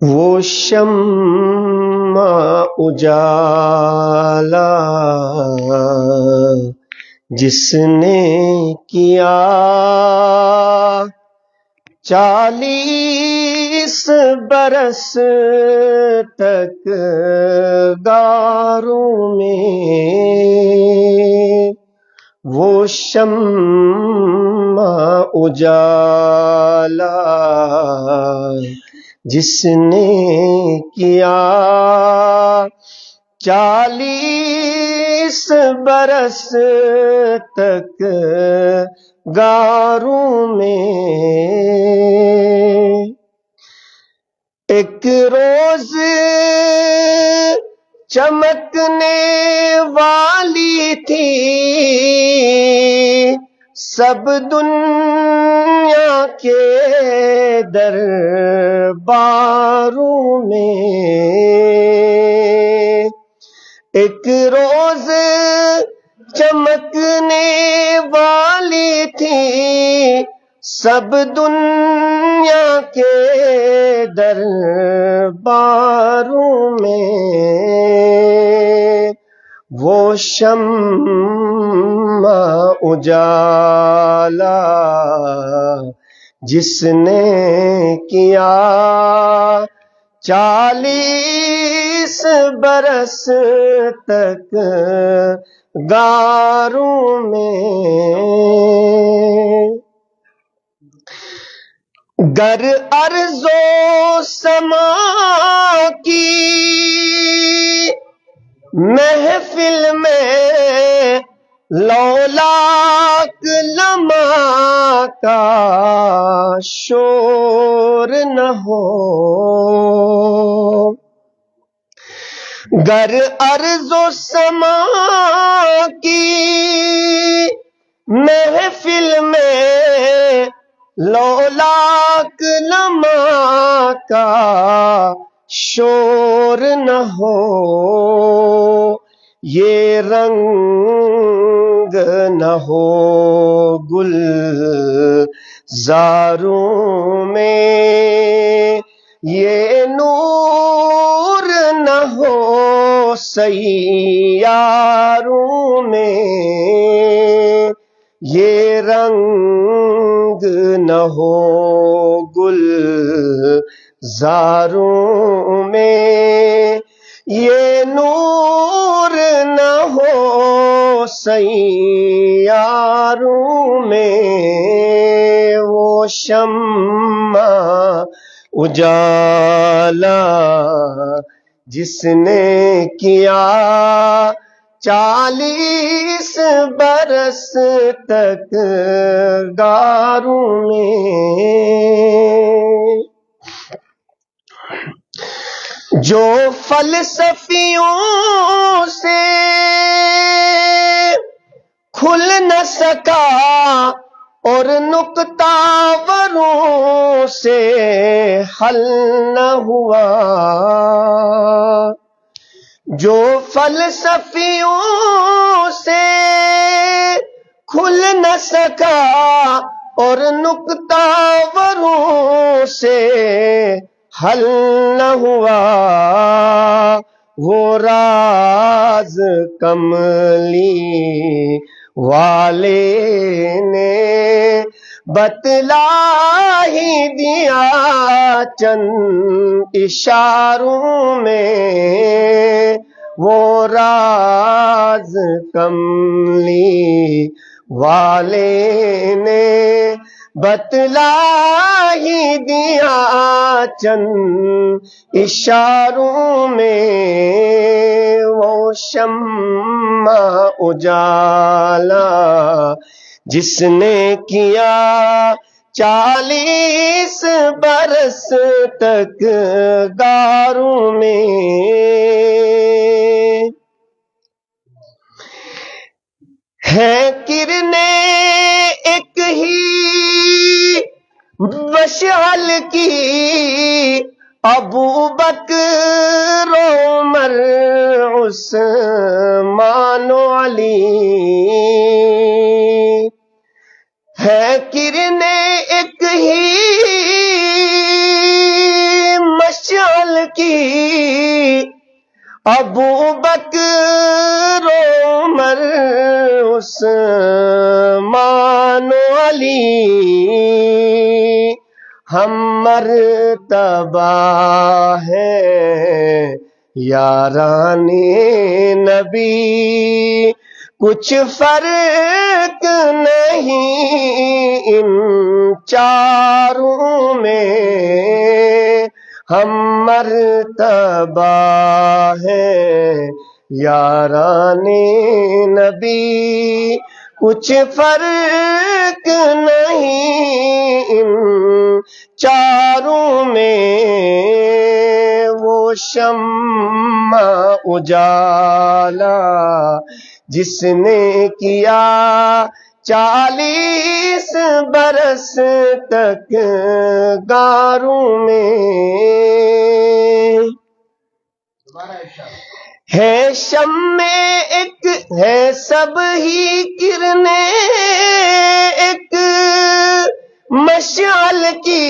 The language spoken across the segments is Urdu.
وہ شمع اجالا جس نے کیا 40 برس تک غاروں میں، وہ شمع اجالا جس نے کیا 40 برس تک غاروں میں، ایک روز چمکنے والی تھی سب دنیا کے درباروں میں، ایک روز چمکنے والی تھی سب دنیا کے درباروں میں، وہ شمع اجالا جس نے کیا 40 برس تک غاروں میں، گر ارض و سما کی محفل میں لولاک لمع کا شور نہ ہو، گر ارض و سما کی محفل میں لولاک لمع کا شور نہ ہو، یہ رنگ نہ ہو گلزاروں میں، یہ نور نہ ہو سیاروں میں، یہ رنگ نہ ہو گلزاروں میں، یہ نور نہ ہو سیاروں میں، وہ شمع اجالا جس نے کیا 40 برس تک غاروں میں، جو فلسفیوں سے کھل نہ سکا اور نکتہ وروں سے حل نہ ہوا، جو فلسفیوں سے کھل نہ سکا اور نکتہ وروں سے حل نہ ہوا، وہ راز کملی والے نے بتلا ہی دیا چند اشاروں میں، وہ راز کملی والے نے بتلا ہی دیا چند اشاروں میں، وہ شمع اجالا جس نے کیا 40 برس تک غاروں میں، ہے کرنے ایک ہی مشعل کی ابو بکر عمر عثمان و علی، ہے کرنے ایک ہی مشعل کی ابو بکر عمر عثمان علی ہم مرتبہ ہیں یاران نبی کچھ فرق نہیں ان چاروں میں ہم مرتبہ ہیں یاران نبی کچھ فرق نہیں ان چاروں میں وہ شمع اجالا جس نے کیا 40 برس تک غاروں میں ہے شمع ایک ہے سب ہی کرنیں ایک مشعل کی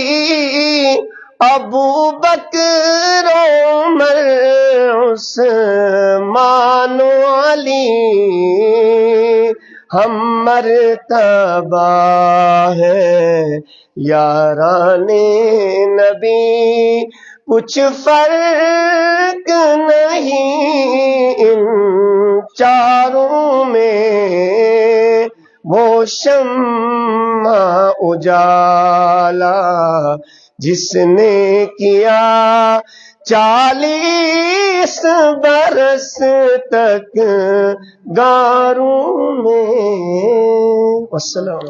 ابو بکر عمر عثمان علی ہم مرتبہ ہیں یاران نبی کچھ فرق نہیں ان چاروں میں وہ شمع اجالا جس نے کیا 40 برس تک غاروں میں. والسلام.